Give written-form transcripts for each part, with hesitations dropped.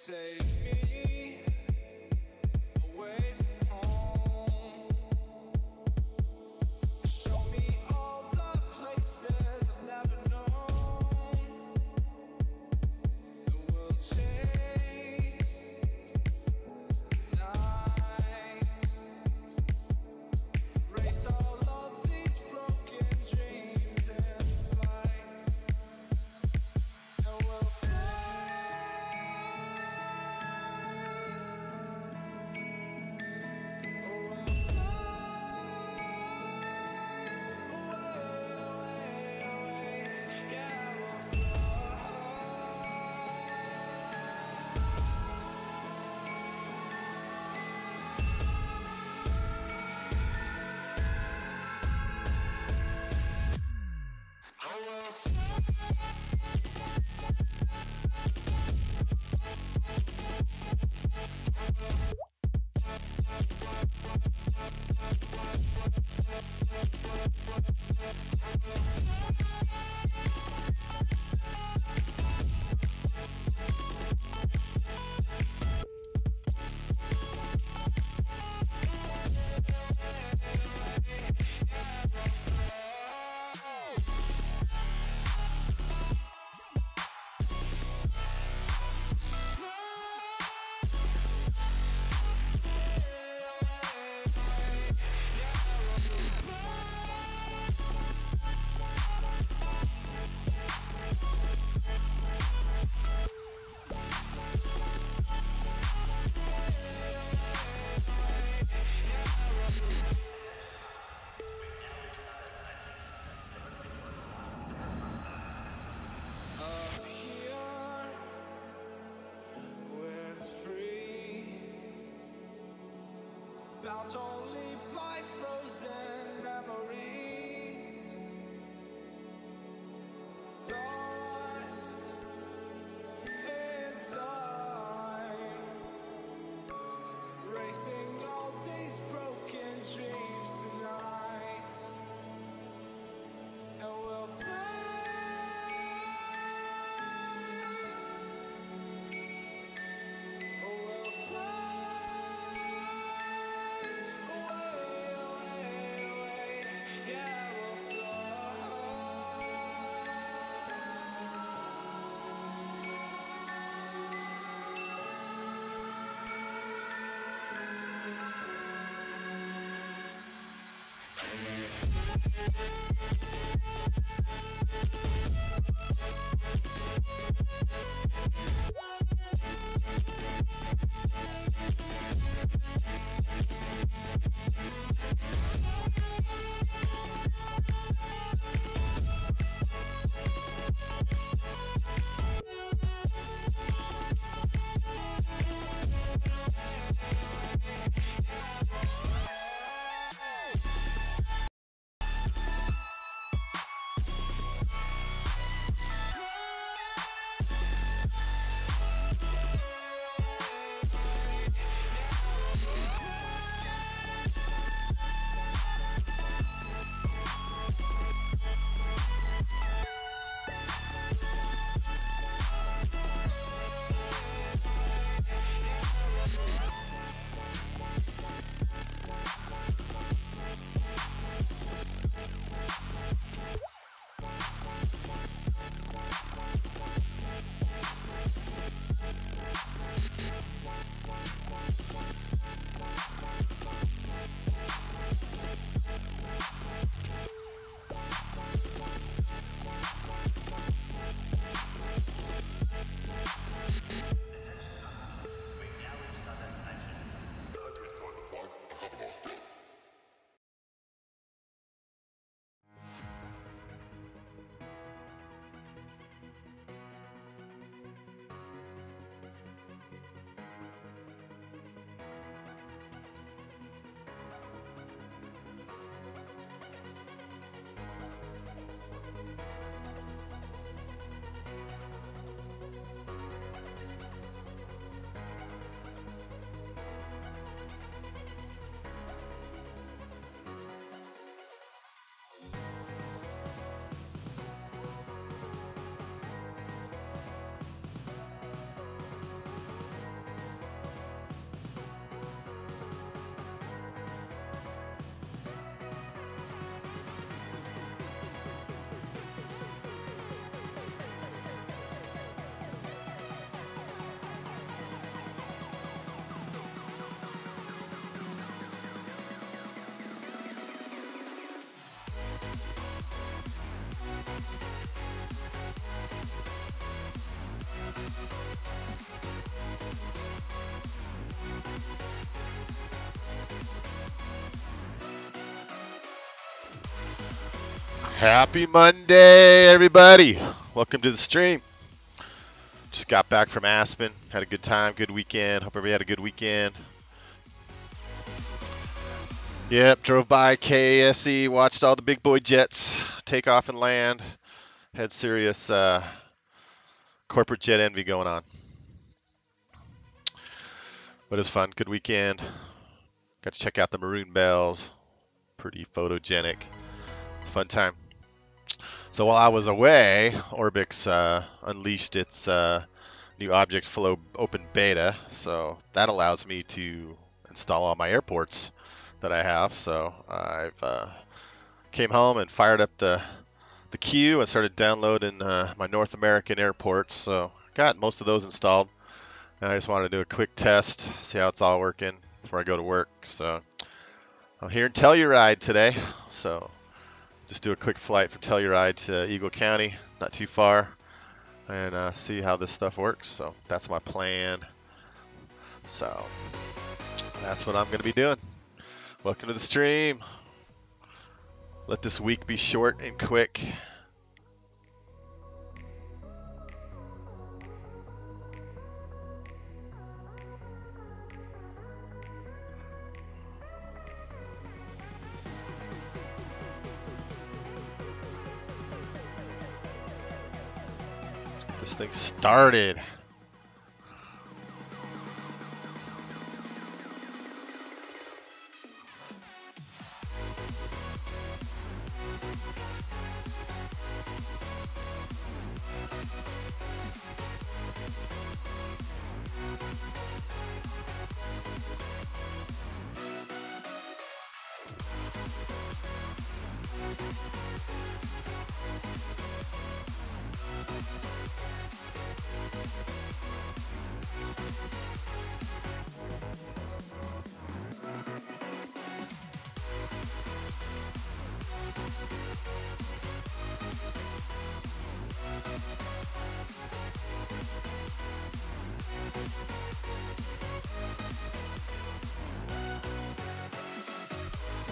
Take me away from home. Show me all the places I've never known. And we'll chase nights, race all of these broken dreams in flight. And we'll bound only by frozen memories, lost in time, racing all these broken dreams tonight, and we'll fly. Happy Monday, everybody. Welcome to the stream. Just got back from Aspen. Had a good time, good weekend. Hope everybody had a good weekend. Yep, drove by KSE, watched all the big boy jets take off and land. Had serious corporate jet envy going on. But it was fun, good weekend. Got to check out the Maroon Bells. Pretty photogenic. Fun time. So while I was away, ORBX unleashed its new object flow open beta. So that allows me to install all my airports that I have. So I've came home and fired up the queue and started downloading my North American airports. So got most of those installed. And I just wanted to do a quick test, see how it's all working before I go to work. So I'm here in Telluride today. So just do a quick flight from Telluride to Eagle County, not too far, and see how this stuff works. So that's my plan. So that's what I'm going to be doing. Welcome to the stream. Let this week be short and quick. Get this thing started.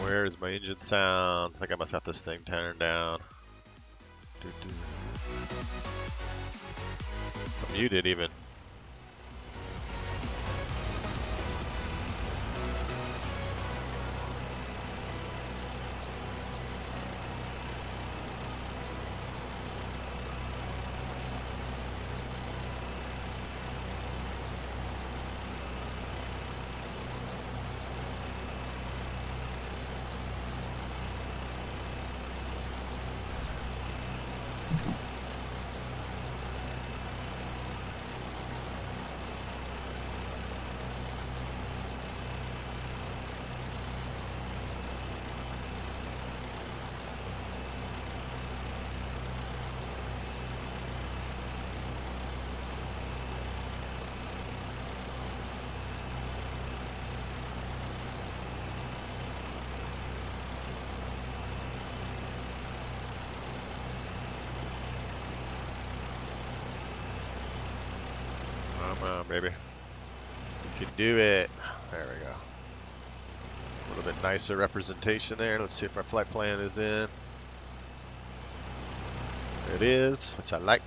Where is my engine sound? I think I must have this thing turned down. I'm muted even. Come on, baby. We can do it. There we go. A little bit nicer representation there. Let's see if our flight plan is in. It is, which I like.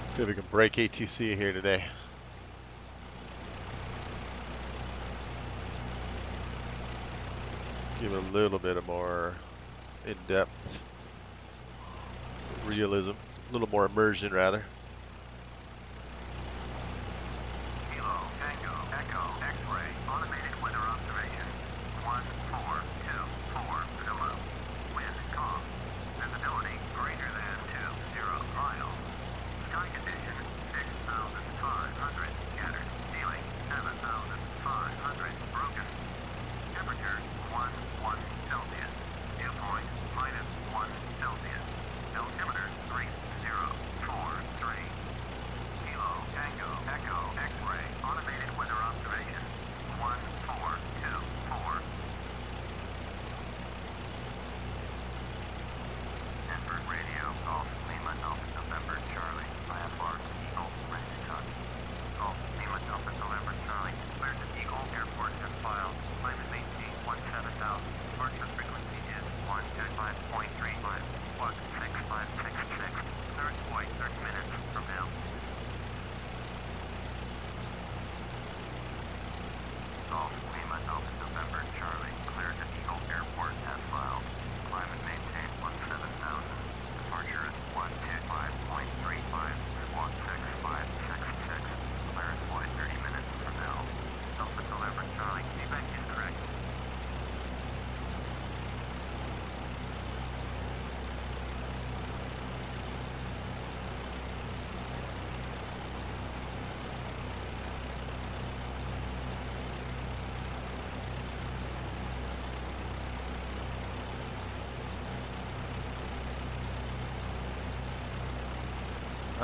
See if we can break ATC here today. Give it a little bit of more in-depth realism, a little more immersion rather. Kilo, Tango, Echo, X-ray, automated weather observation. 1424, Zulu. Wind calm. Visibility greater than 20 miles.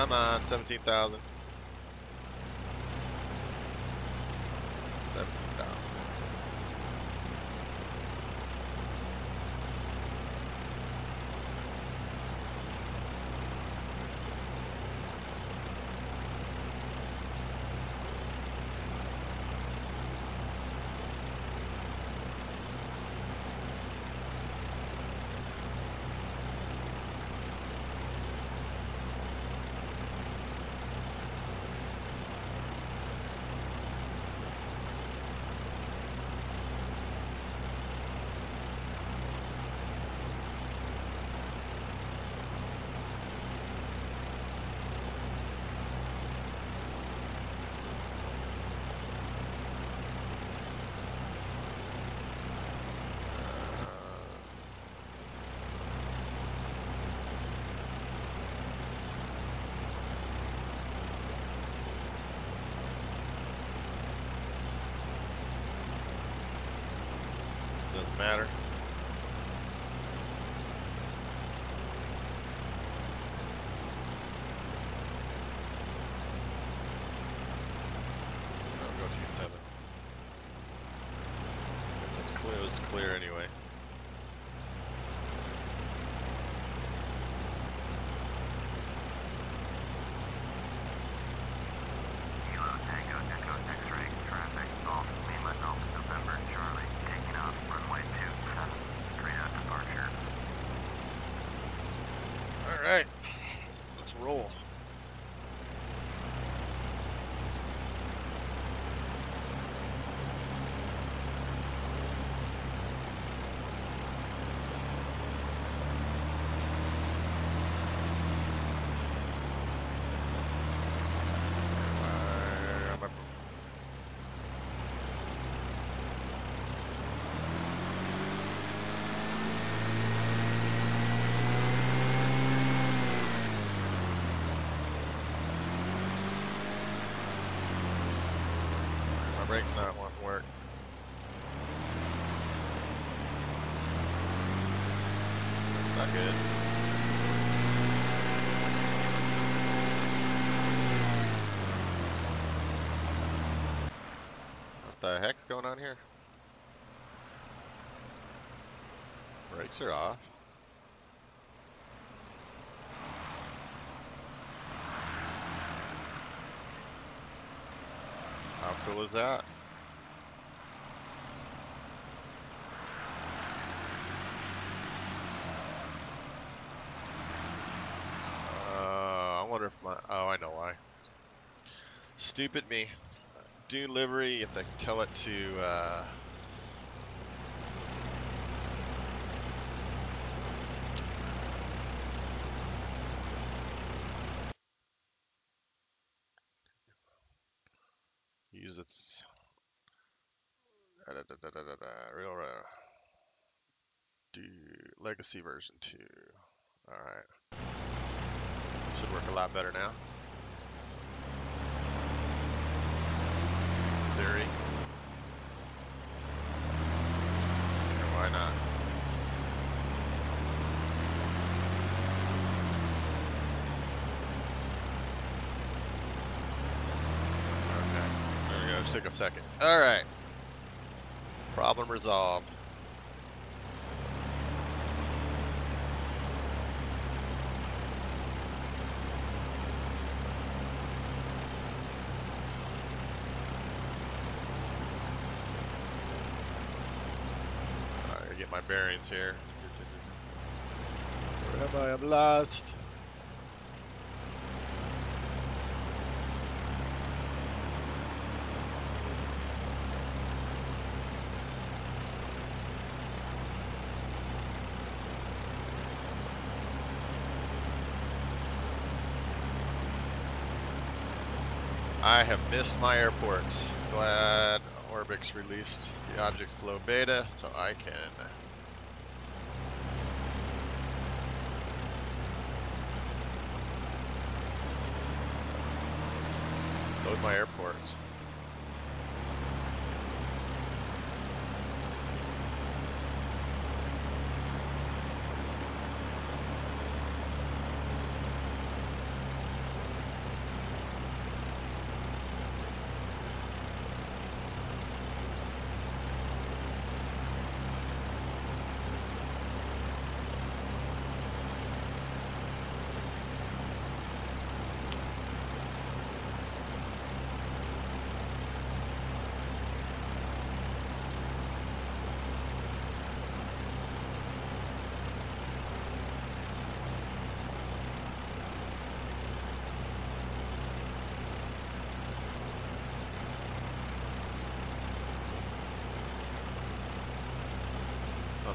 Come on, 17,000. 17,000. Doesn't matter. I'll go 27. This is clear. It's clear anyway. Kilo Tango Echo X-ray traffic off mainland Alpha November Charlie taking off runway 27 straight out departure. All right, let's roll. Brakes not wanting to work. That's not good. What the heck's going on here? Brakes are off. How cool is that? I wonder if my... Oh, I know why. Stupid me. Dune livery, you have to tell it to... use its... Real do legacy version 2. Alright. Should work a lot better now. Theory. Or why not? Okay. There we go. Just take a second. Alright. Problem resolved. Alright, get my bearings here. Where am I? I'm lost. I have missed my airports. Glad ORBX released the object flow beta so I can load my airports.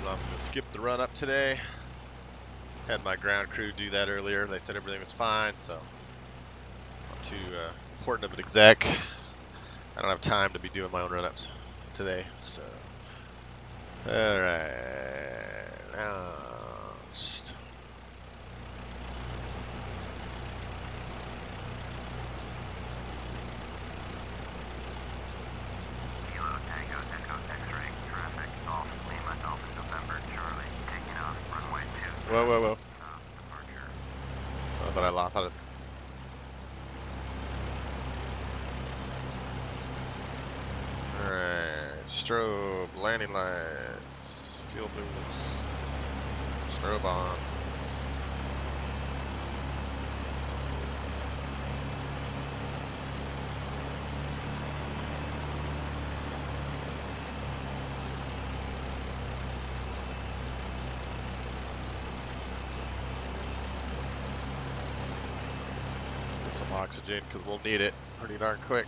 I'm going to skip the run up today. Had my ground crew do that earlier. They said everything was fine, so not too important of an exec. I don't have time to be doing my own run-ups today, so. Alright, announced. Kilo Tango Echo X-ray, traffic off Lima Alpha November Charlie, taking off runway 2. Whoa, whoa, whoa. South departure. I thought I lost it. Alright, strobe, landing lights, fuel boost, strobe on. Get some oxygen because we'll need it pretty darn quick.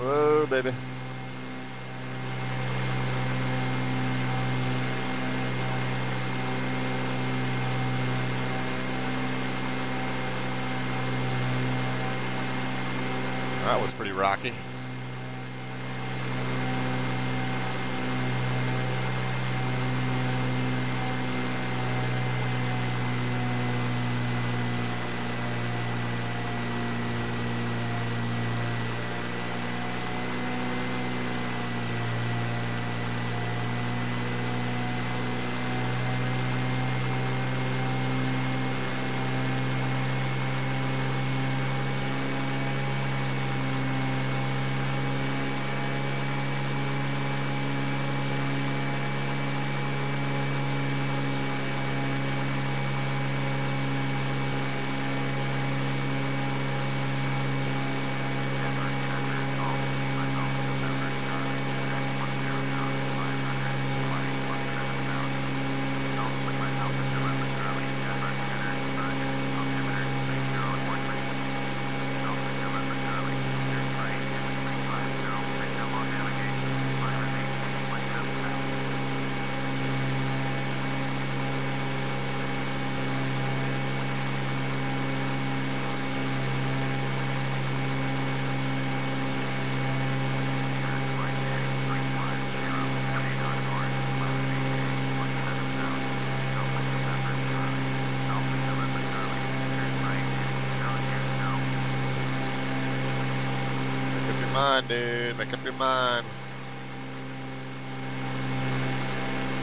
Whoa, baby. That was pretty rocky. Mind, dude. Make up your mind.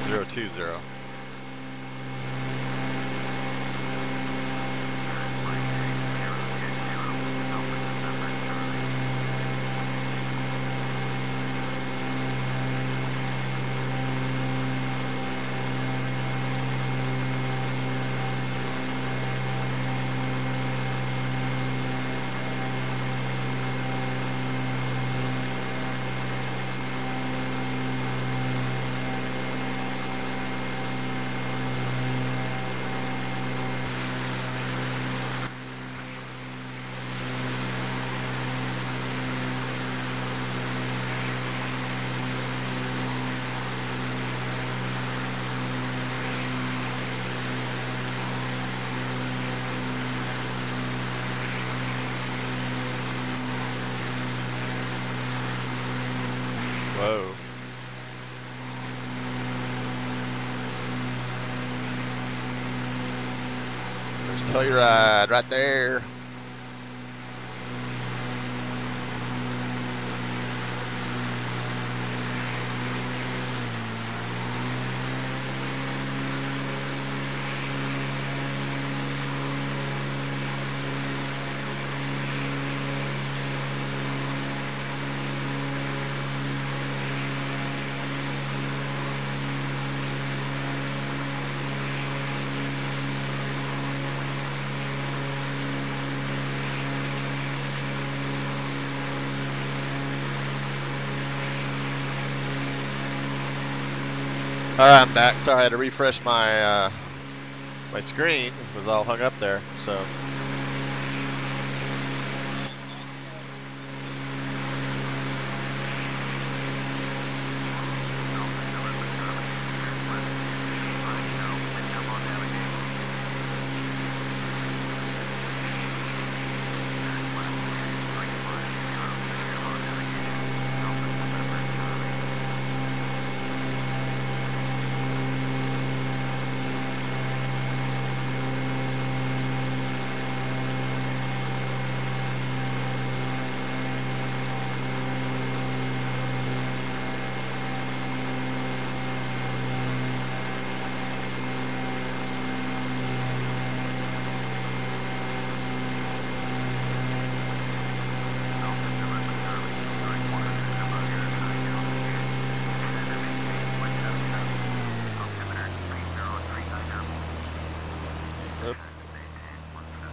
020. Whoa. There's Telluride right there. Alright, I'm back. Sorry, I had to refresh my my screen. It was all hung up there, so.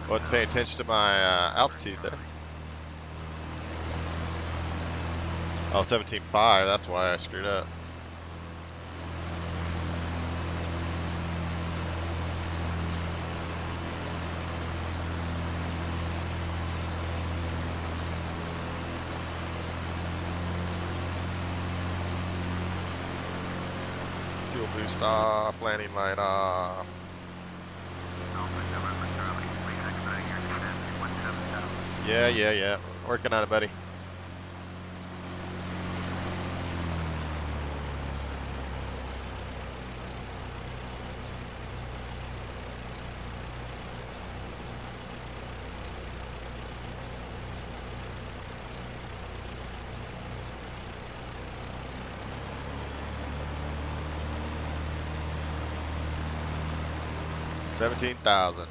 Wasn't paying attention to my altitude there. Oh, 17.5, that's why I screwed up. Fuel boost off, landing light off. Yeah. Working on it, buddy. $17,000.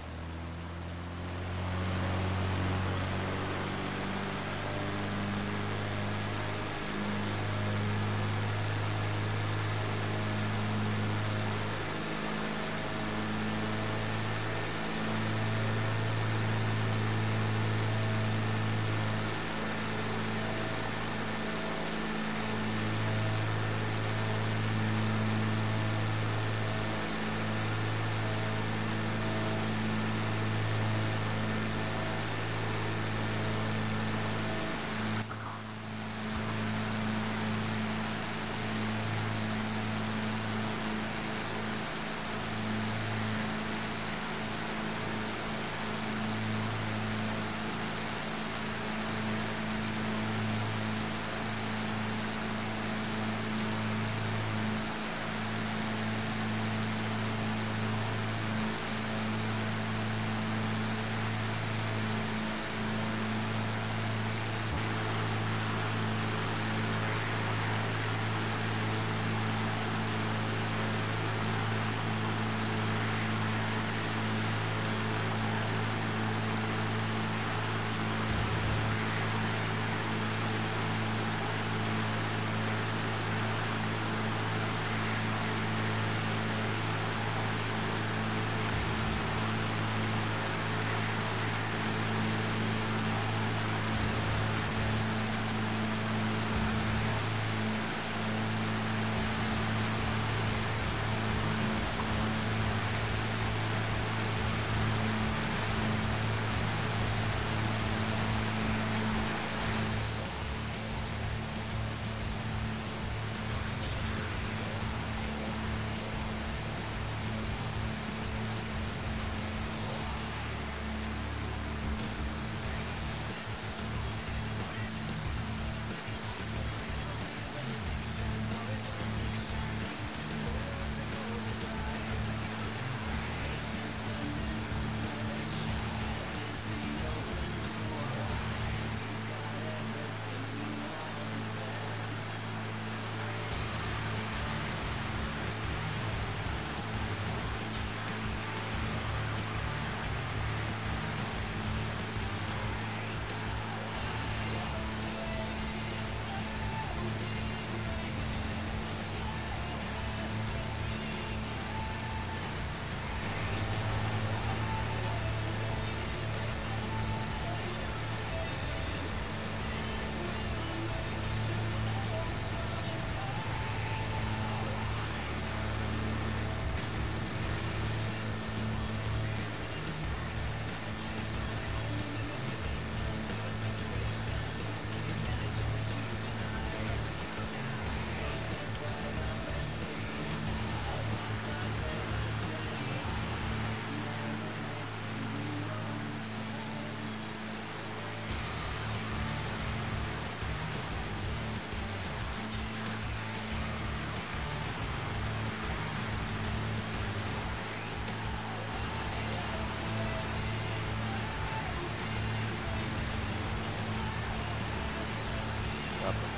Got some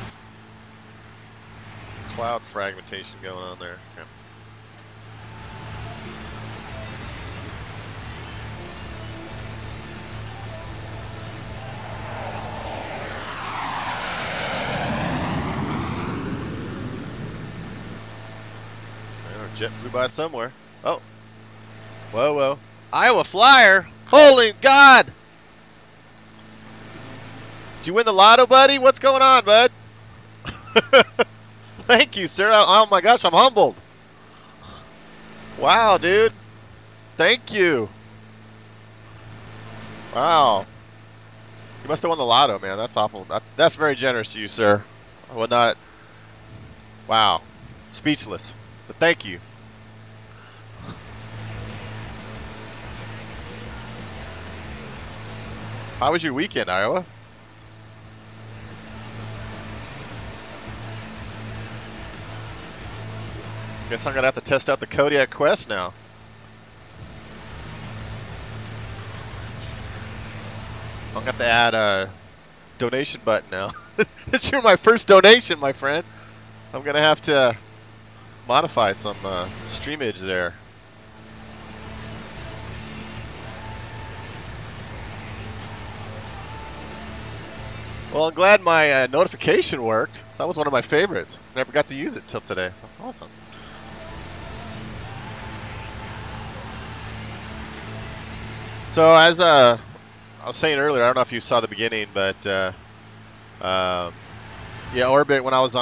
cloud fragmentation going on there. Okay. Our jet flew by somewhere. Oh. Whoa, whoa. Iowa Flyer? Holy God! Did you win the lotto, buddy? What's going on, bud? Thank you, sir. Oh my gosh, I'm humbled. Wow, dude. Thank you. Wow. You must have won the lotto, man. That's awful. That's very generous of you, sir. I would not. Wow. Speechless. But thank you. How was your weekend, Iowa? Guess I'm gonna have to test out the Kodiak Quest now. I'm gonna have to add a donation button now. Since you're my first donation, my friend, I'm gonna have to modify some streamage there. Well, I'm glad my notification worked. That was one of my favorites. Never got to use it till today. That's awesome. So as I was saying earlier, I don't know if you saw the beginning, but yeah, ORBX. When I was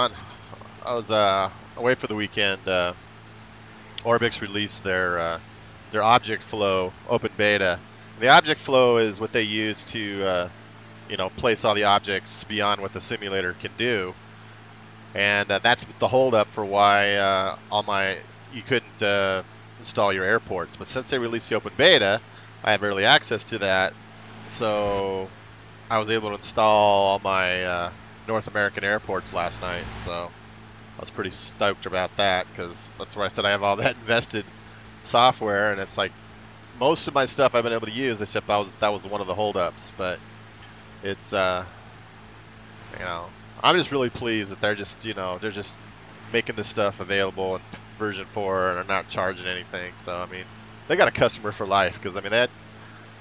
away for the weekend. ORBX released their object flow open beta. The object flow is what they use to you know, place all the objects beyond what the simulator can do, and that's the holdup for why you couldn't install your airports. But since they released the open beta, I have early access to that, so I was able to install all my North American airports last night. So I was pretty stoked about that, because that's where I said I have all that invested software, and it's like most of my stuff I've been able to use, except that was one of the holdups. But it's you know, I'm just really pleased that they're just making this stuff available in version 4 and are not charging anything. So I mean, they got a customer for life, because I mean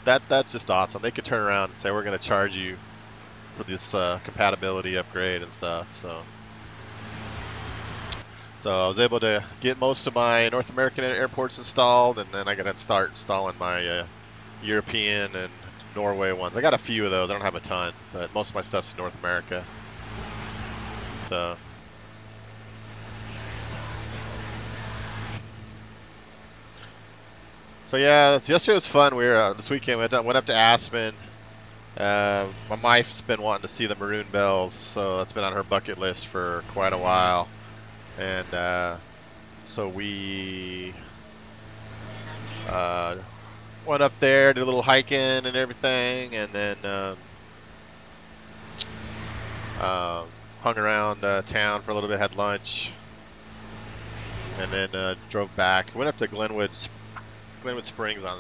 that's just awesome. They could turn around and say, we're going to charge you for this compatibility upgrade and stuff. So I was able to get most of my North American airports installed, and then I got to start installing my European and Norway ones. I got a few of those. I don't have a ton, but most of my stuff's in North America. So yeah, yesterday was fun. We were this weekend. Went up to Aspen. My wife's been wanting to see the maroon bells, so that's been on her bucket list for quite a while. And so we went up there, did a little hiking and everything, and then hung around town for a little bit, had lunch, and then drove back. Went up to Glenwood Springs on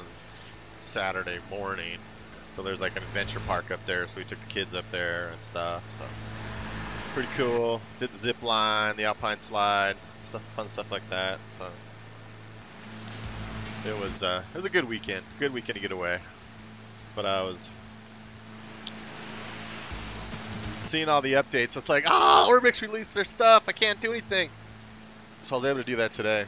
Saturday morning. So there's like an adventure park up there, so we took the kids up there and stuff. So pretty cool. Did the zip line, the alpine slide, fun stuff like that. So it was a good weekend. Good weekend to get away. But I was seeing all the updates. It's like, ORBX released their stuff. I can't do anything. So I was able to do that today.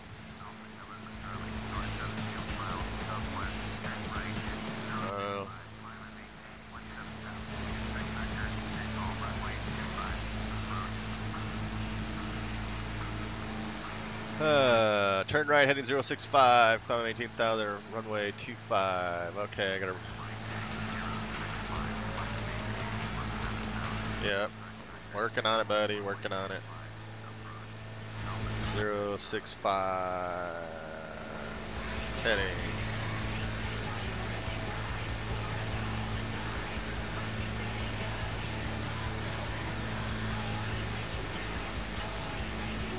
Turn right, heading 065, climbing 18,000, runway 25. Okay, I gotta. Yep, working on it, buddy. Working on it. 065, heading.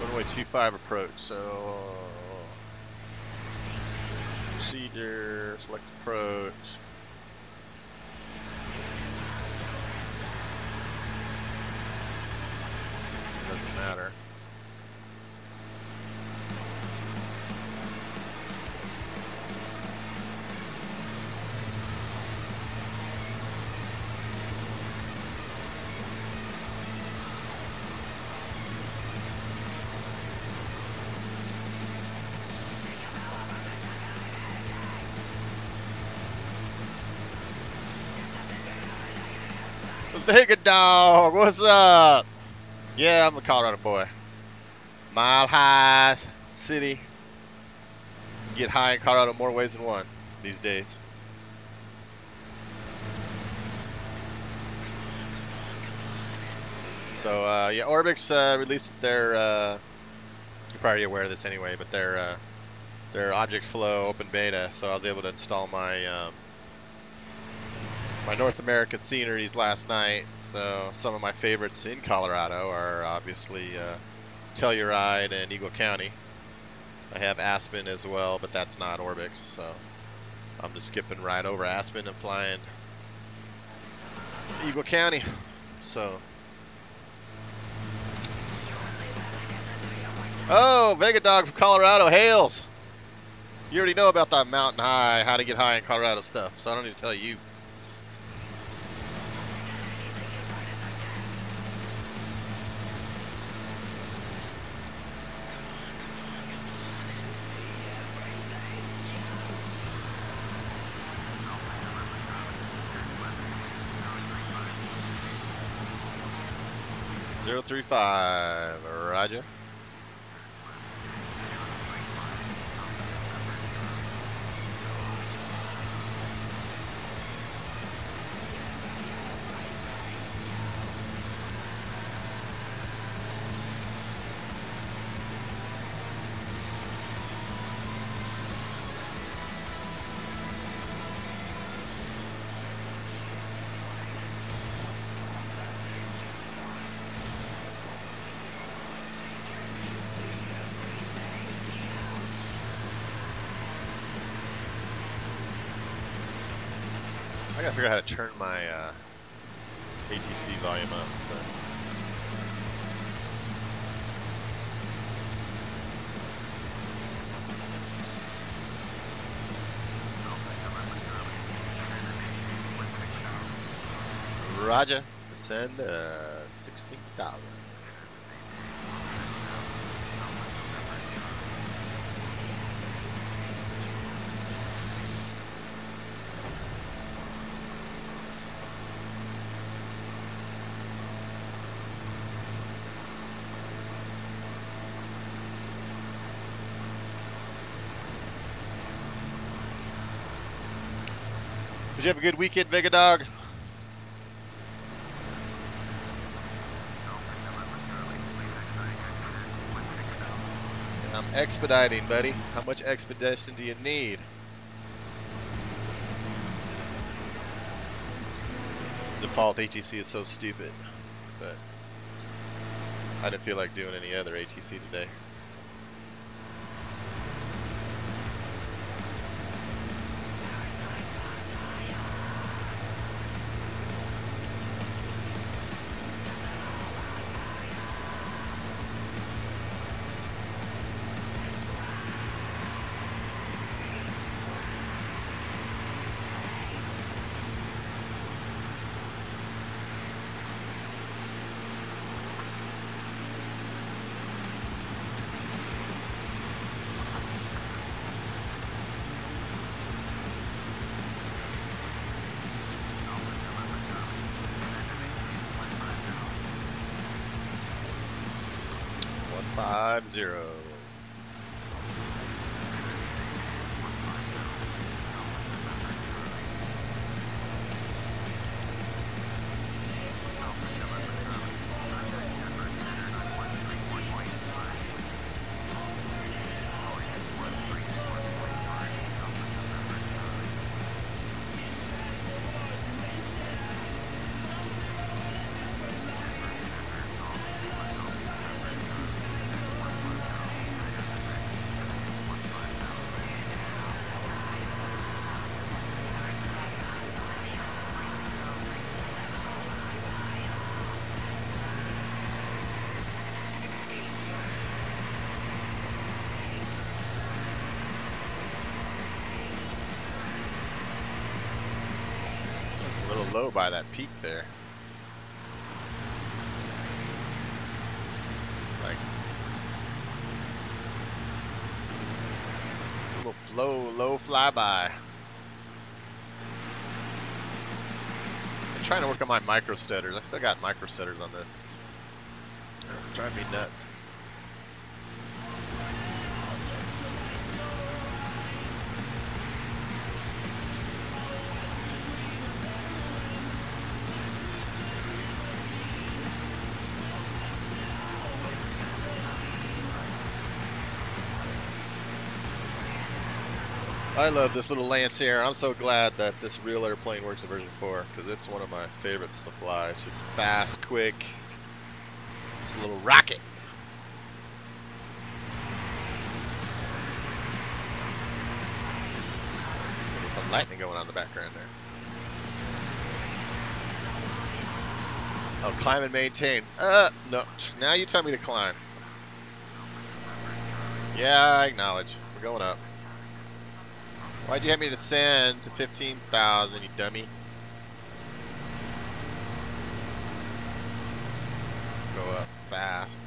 Runway 25 approach, so procedure, select approach. doesn't matter. Vega Dog, what's up? Yeah, I'm a Colorado boy. Mile High City. Get high in Colorado more ways than one these days. So yeah, ORBX released their. You're probably aware of this anyway, but their Object Flow open beta. So I was able to install my my North American sceneries last night. So some of my favorites in Colorado are obviously Telluride and Eagle County. I have Aspen as well, but that's not ORBX, so I'm just skipping right over Aspen and flying Eagle County. So, oh, Vega Dog from Colorado hails. You already know about that mountain high, how to get high in Colorado stuff, so I don't need to tell you. Zero 035, Roger. I gotta figure out how to turn my ATC volume up. But Roger, descend 16,000. Did you have a good weekend, Vega Dog? I'm expediting, buddy. How much expedition do you need? Default ATC is so stupid, but I didn't feel like doing any other ATC today. Five zero. low by that peak there. Like a little low flyby. I'm trying to work on my micro stutters. I still got micro stutters on this. It's driving me nuts. I love this little Lancair. I'm so glad that this real airplane works in version 4 because it's one of my favorites to fly. It's just fast, quick. It's a little rocket. There's some lightning going on in the background there. Oh, climb and maintain. No. Now you tell me to climb. Yeah, I acknowledge. We're going up. Why'd you have me descend to 15,000, you dummy? Go up fast.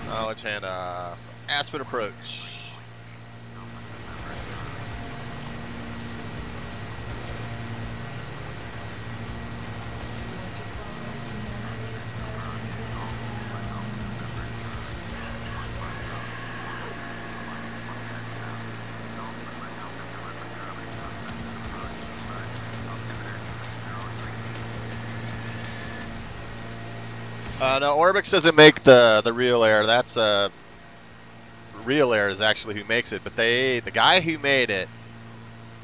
Knowledge handoff. Aspen approach. No, ORBX doesn't make the real air. That's real air is actually who makes it. But the guy who made it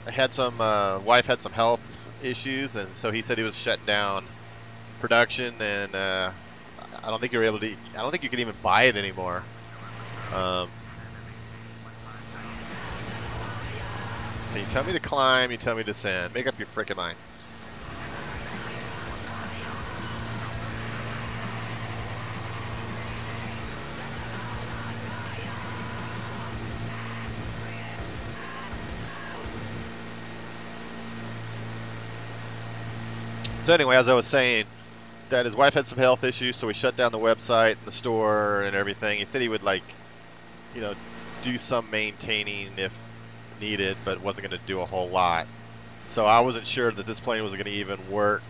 had some wife had some health issues, and so he said he was shutting down production. And I don't think you're able to. I don't think you can even buy it anymore. You tell me to climb. You tell me to descend. Make up your frickin' mind. So anyway, as I was saying, that his wife had some health issues, so we shut down the website and the store and everything. He said he would, like, you know, do some maintaining if needed, but wasn't going to do a whole lot. So I wasn't sure that this plane was going to even work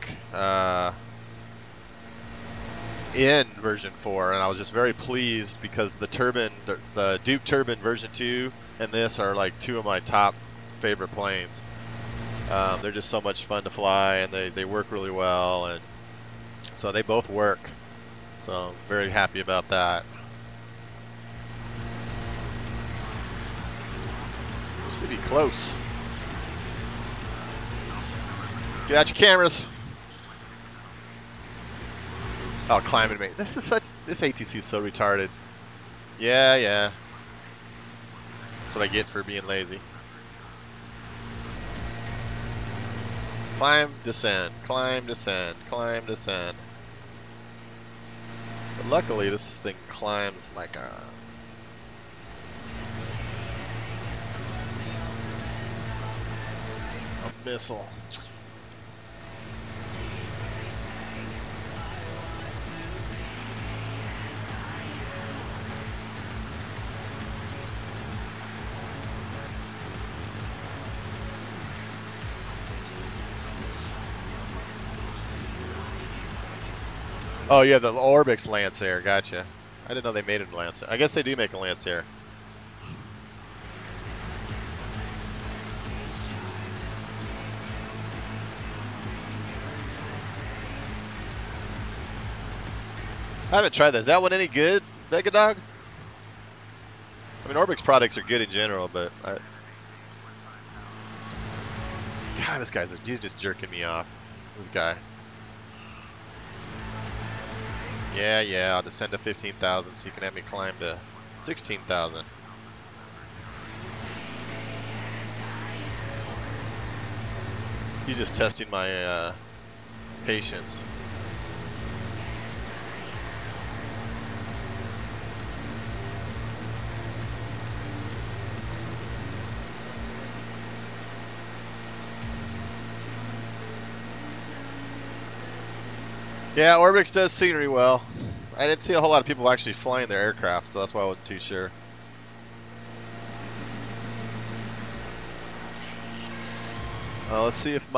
in version 4, and I was just very pleased because the turbine, the Duke turbine version 2 and this are like two of my top favorite planes. They're just so much fun to fly, and they work really well, and so they both work. So I'm very happy about that. This could be close. Get out your cameras. Oh, climbing mate. This ATC is so retarded. Yeah. That's what I get for being lazy. Climb, descend, climb, descend, climb, descend. But luckily, this thing climbs like a missile. Oh yeah, the ORBX Lancair, gotcha. I didn't know they made it in Lancair. I guess they do make a Lancair. I haven't tried that. Is that one any good, Megadog? I mean, ORBX products are good in general, but God, he's just jerking me off. This guy. Yeah, I'll descend to 15,000 so you can have me climb to 16,000. He's just testing my patience. Yeah, ORBX does scenery well. I didn't see a whole lot of people actually flying their aircraft, so that's why I wasn't too sure. Let's see if see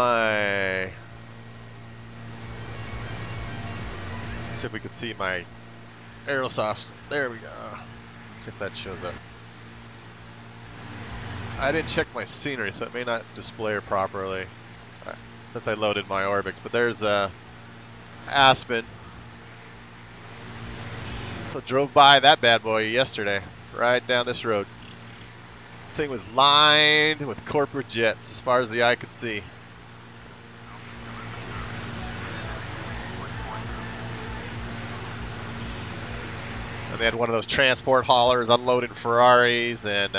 if we can see my Aerosofts. There we go. See if that shows up. I didn't check my scenery, so it may not display it properly since I loaded my ORBX. But there's Aspen. So drove by that bad boy yesterday, right down this road. This thing was lined with corporate jets as far as the eye could see. And they had one of those transport haulers unloading Ferraris, and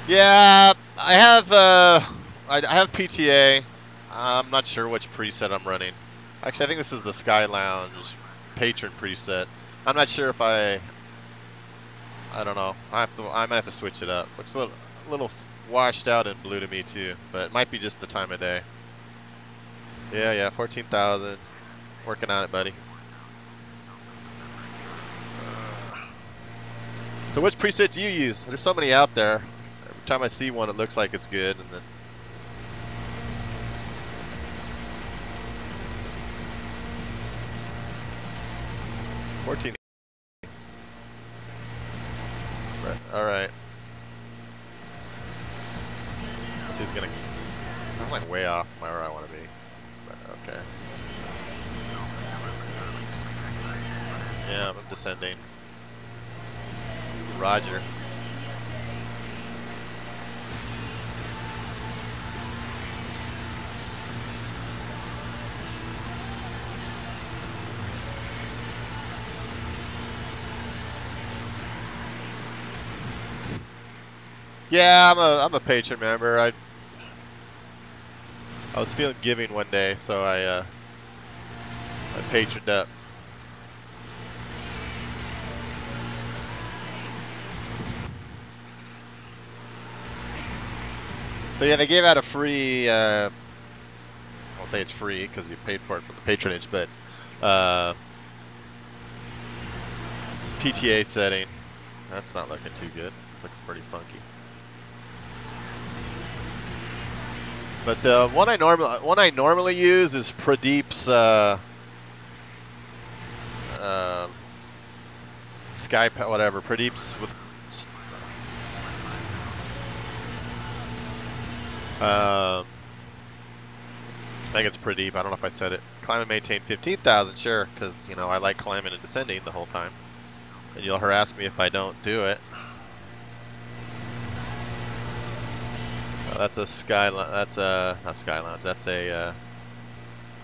yeah, I have PTA. I'm not sure which preset I'm running. Actually, I think this is the Sky Lounge patron preset. I'm not sure if I don't know. I might have to switch it up. Looks a little washed out in blue to me too, but it might be just the time of day. Yeah, 14,000. Working on it, buddy. So which preset do you use? There's so many out there. Every time I see one, it looks like it's good, and then. All right. So he's gonna. I'm like way off from where I want to be, but okay. Yeah, I'm descending. Roger. Yeah, I'm a patron member. I was feeling giving one day, so I patroned up. So yeah, they gave out a free. I won't say it's free because you paid for it from the patronage, but PTA setting. That's not looking too good. Looks pretty funky. But the one I normally use is Pradeep's Sky whatever Pradeep's with I think it's Pradeep. I don't know if I said it. Climb and maintain 15,000, sure, because you know I like climbing and descending the whole time, and you'll harass me if I don't do it. That's a Skyline. That's a not Skyline. That's a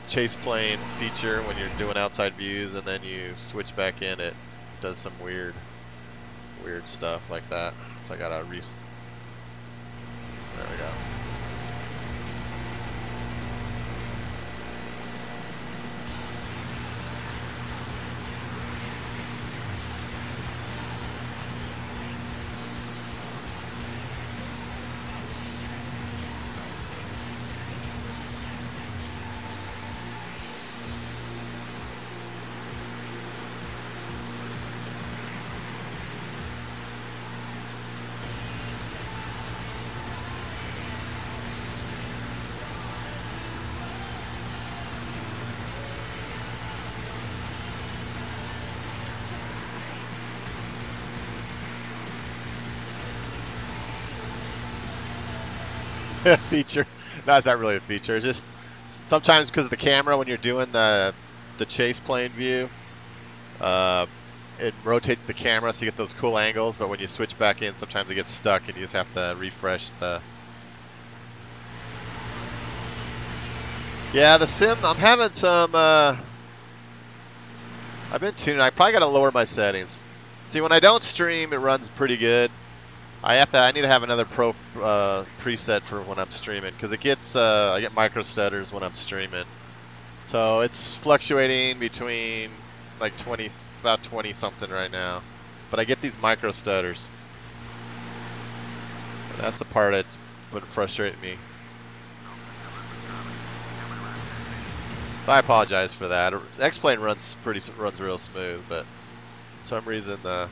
chase plane feature when you're doing outside views, and then you switch back in. It does some weird stuff like that. So I gotta There we go. Feature. No, it's not really a feature. It's just sometimes because of the camera when you're doing the chase plane view, it rotates the camera so you get those cool angles. But when you switch back in, sometimes it gets stuck and you just have to refresh the. Yeah, the sim. I'm having some. I've been tuning. I probably got to lower my settings. See, when I don't stream, it runs pretty good. I need to have another pro preset for when I'm streaming because it gets I get micro stutters when I'm streaming, so it's fluctuating between like 20, about 20 something right now, but I get these micro stutters. And that's the part that's been frustrating me. I apologize for that. X-Plane runs real smooth, but for some reason the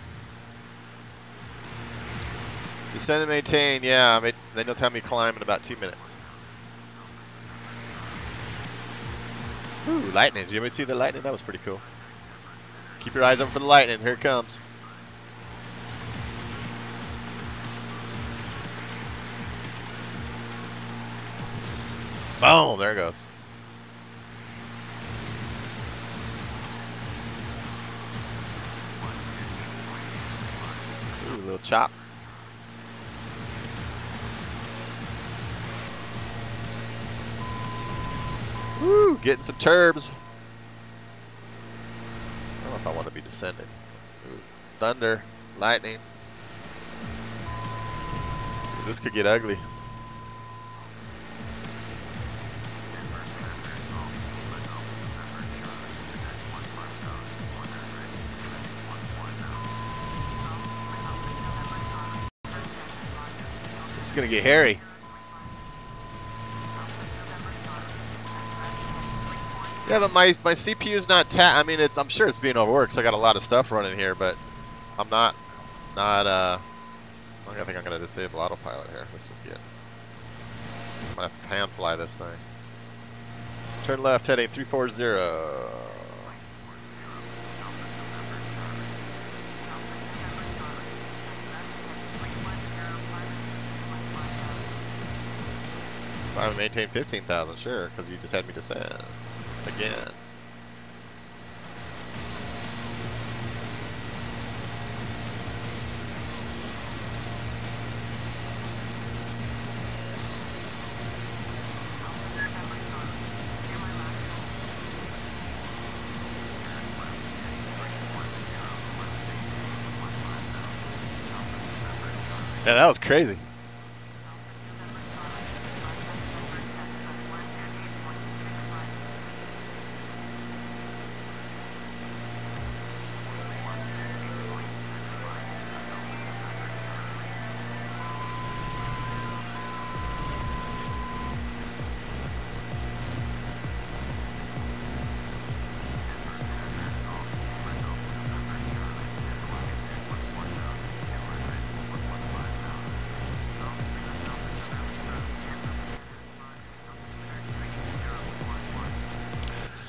descend and maintain, yeah, then you'll tell me climb in about 2 minutes. Ooh, lightning. Did you ever see the lightning? That was pretty cool. Keep your eyes open for the lightning. Here it comes. Boom, there it goes. Ooh, a little chop. Woo, getting some turbs. I don't know if I want to be descending. Ooh, thunder, lightning. Ooh, this could get ugly. This is gonna get hairy. Yeah, but my CPU is not I mean, I'm sure it's being overworked, so I got a lot of stuff running here, but I'm not I think I'm gonna disable autopilot here. Let's just get. I'm gonna have to hand fly this thing. Turn left, heading 340. I maintain 15,000, sure, because you just had me descend again. Yeah, that was crazy.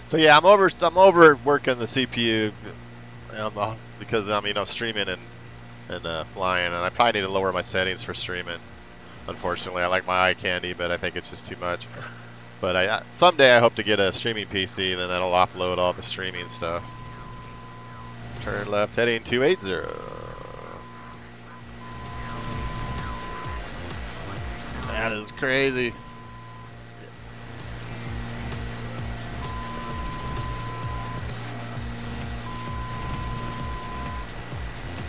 So yeah, I'm overworking the CPU because I'm streaming and flying, and I probably need to lower my settings for streaming. Unfortunately, I like my eye candy, but I think it's just too much. But someday I hope to get a streaming PC, then that'll offload all the streaming stuff. Turn left, heading 280. That is crazy.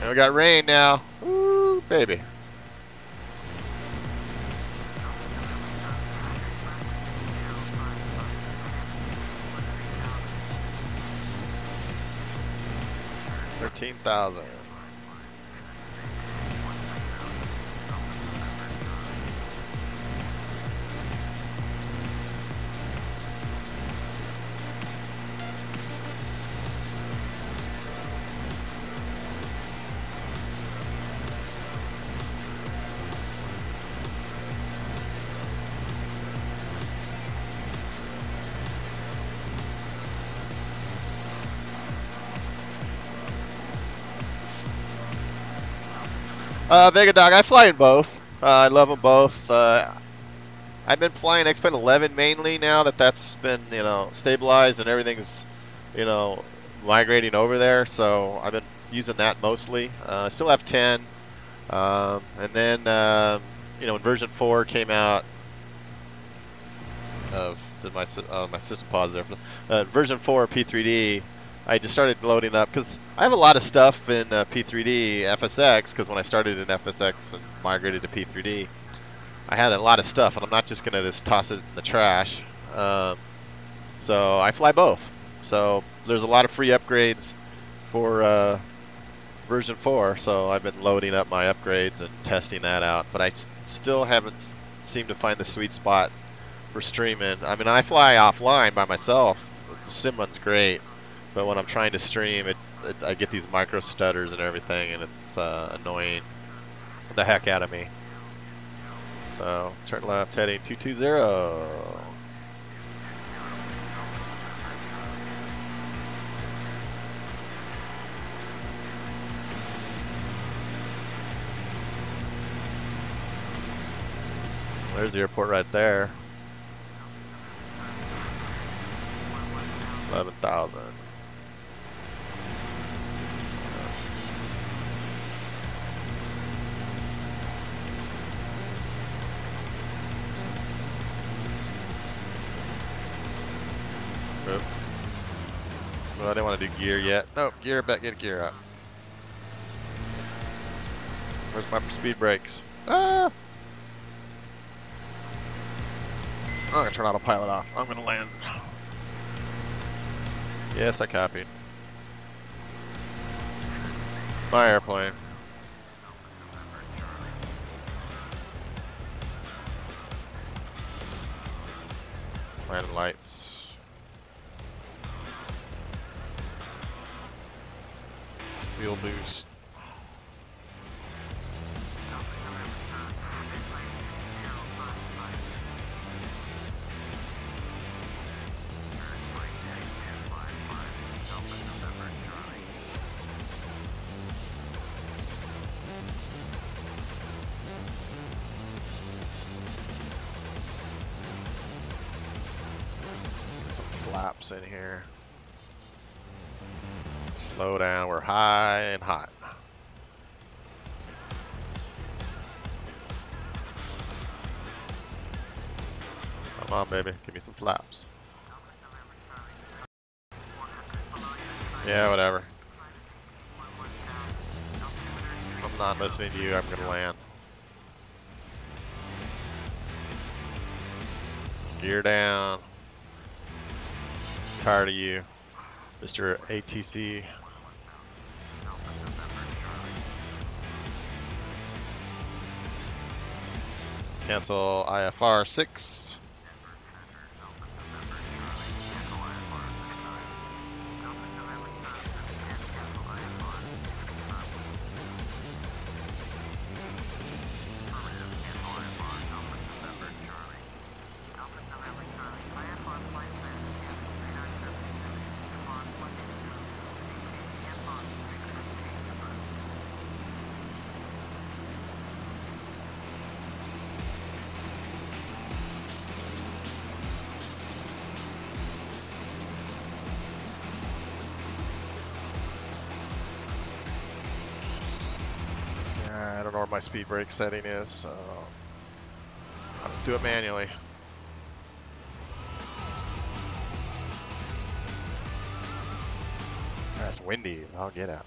And we got rain now. Woo, baby. $13,000. Vega Dog, I fly in both. I love them both. I've been flying X-Plane 11 mainly now that's been, stabilized and everything's, migrating over there. So I've been using that mostly. I still have 10. And then, when version 4 came out did my system pause there? Version 4 P3D. I just started loading up because I have a lot of stuff in P3D FSX, because when I started in FSX and migrated to P3D, I had a lot of stuff, and I'm not just going to just toss it in the trash. So I fly both. So there's a lot of free upgrades for version 4, so I've been loading up my upgrades and testing that out, but I still haven't seemed to find the sweet spot for streaming. I mean, I fly offline by myself Sim runs great, but when I'm trying to stream, I get these micro stutters and everything, and it's annoying the heck out of me. So turn left, heading 220. There's the airport right there. 11,000. Oop. Well, I didn't want to do gear yet. Nope, gear back, get gear up. Where's my speed brakes? Ah! I'm gonna turn autopilot off. I'm gonna land. Yes, I copied. My airplane. Landing lights. Fuel boost. Flaps in here. Slow down, we're high and hot. Come on, baby, give me some flaps. Yeah, whatever. I'm not listening to you, I'm gonna land. Gear down. Tired of you, Mr. ATC. Cancel IFR 6. I don't know where my speed brake setting is, so I'll have to do it manually. It's windy. I'll get out.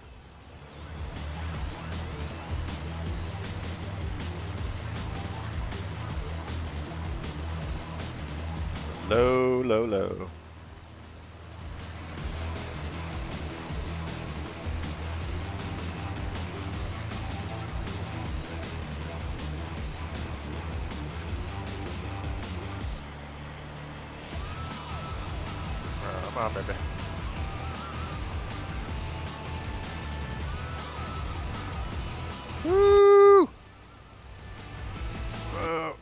Low, low, low. Come on, baby. Woo! Whoa.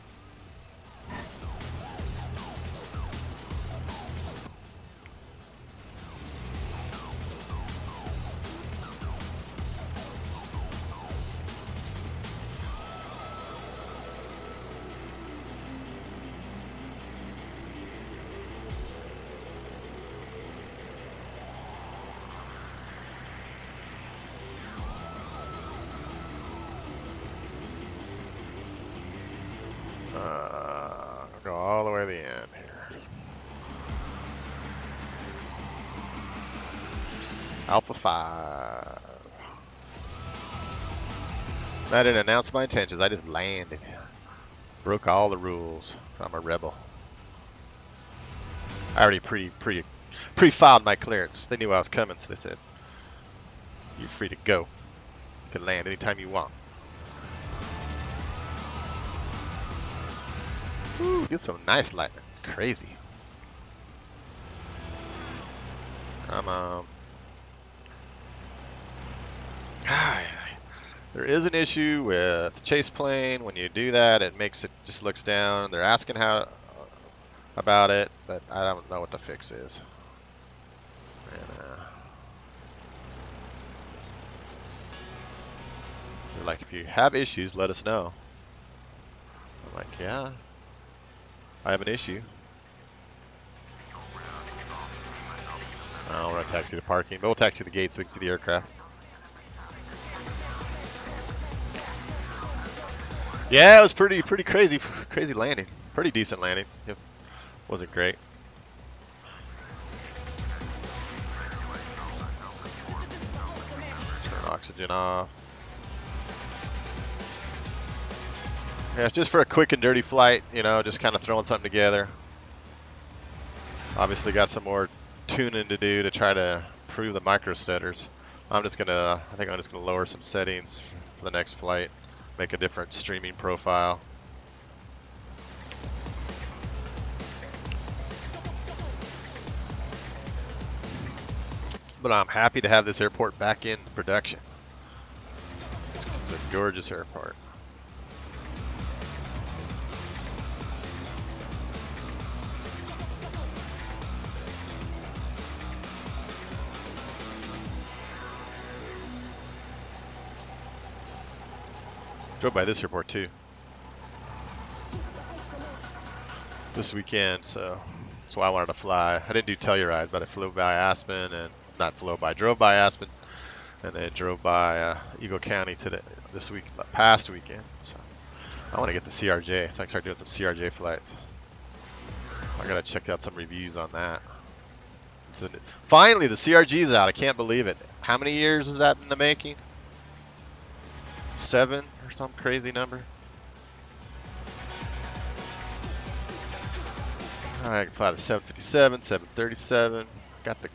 Go all the way to the end here. Alpha 5. I didn't announce my intentions. I just landed. Broke all the rules. I'm a rebel. I already pre-filed my clearance. They knew I was coming, so they said, "You're free to go. You can land anytime you want." Ooh, get some nice lightning. It's crazy. Come on. There is an issue with chase plane. When you do that, it makes it just looks down. They're asking how about it, but I don't know what the fix is. And, they're like, if you have issues, let us know. I'm like, yeah, I have an issue. We're gonna taxi to parking, but we'll taxi to the gate so we can see the aircraft. Yeah, it was pretty crazy landing. Pretty decent landing. It wasn't great. Turn oxygen off. Yeah, just for a quick and dirty flight, you know, just kind of throwing something together. Obviously got some more tuning to do to try to improve the micro stutters. I think I'm just gonna lower some settings for the next flight, make a different streaming profile. But I'm happy to have this airport back in production. It's a gorgeous airport. Drove by this airport too this weekend, so that's why I wanted to fly. I didn't do Telluride, but I drove by Aspen, and then drove by Eagle County past weekend. So I want to get the CRJ, so I can start doing some CRJ flights. I gotta check out some reviews on that. So finally, the CRG's out. I can't believe it. How many years was that in the making? 7 or some crazy number. I can fly the 757, 737. Got the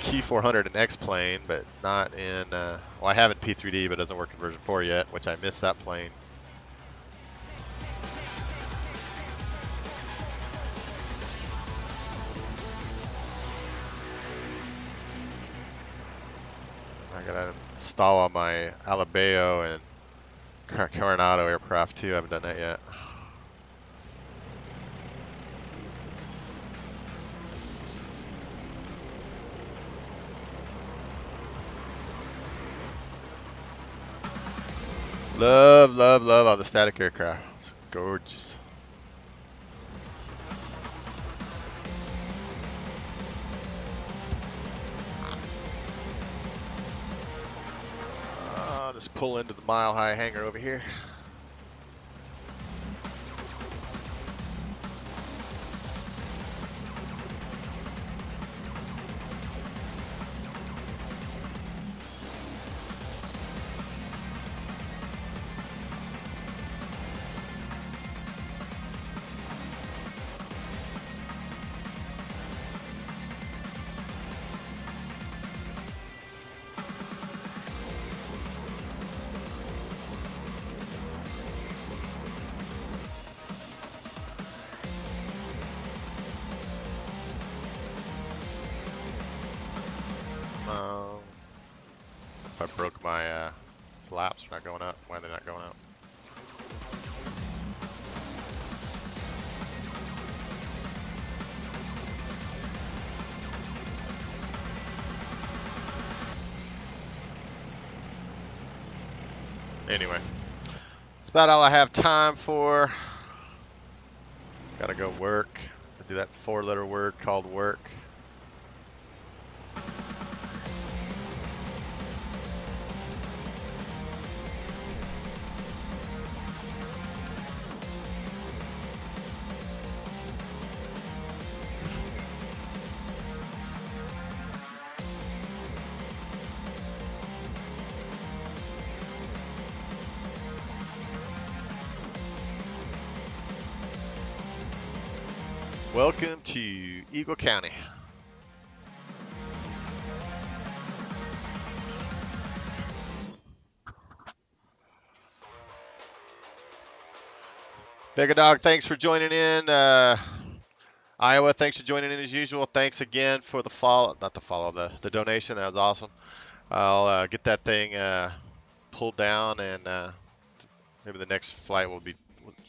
Key 400 and X plane, but not in. Well, I have it P3D, but it doesn't work in version 4 yet, which I missed that plane. I gotta install on my Alabeo and Coronado aircraft too. I haven't done that yet. Love all the static aircraft. It's gorgeous. I'll just pull into the Mile High hangar over here. If I broke my flaps, they're not going up. Why are they not going up? Anyway, that's about all I have time for. Gotta go work. To do that 4-letter word called work. Welcome to Eagle County. Vega Dog, thanks for joining in. Iowa, thanks for joining in as usual. Thanks again for the follow, not the follow, the donation. That was awesome. I'll get that thing pulled down, and maybe the next flight we'll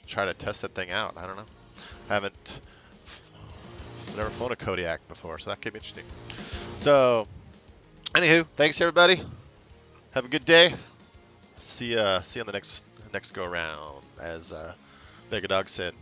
try to test that thing out. I don't know. I haven't never flown a Kodiak before, so that could be interesting. So, anywho, thanks everybody. Have a good day. See you on the next go around, as Mega Dog said.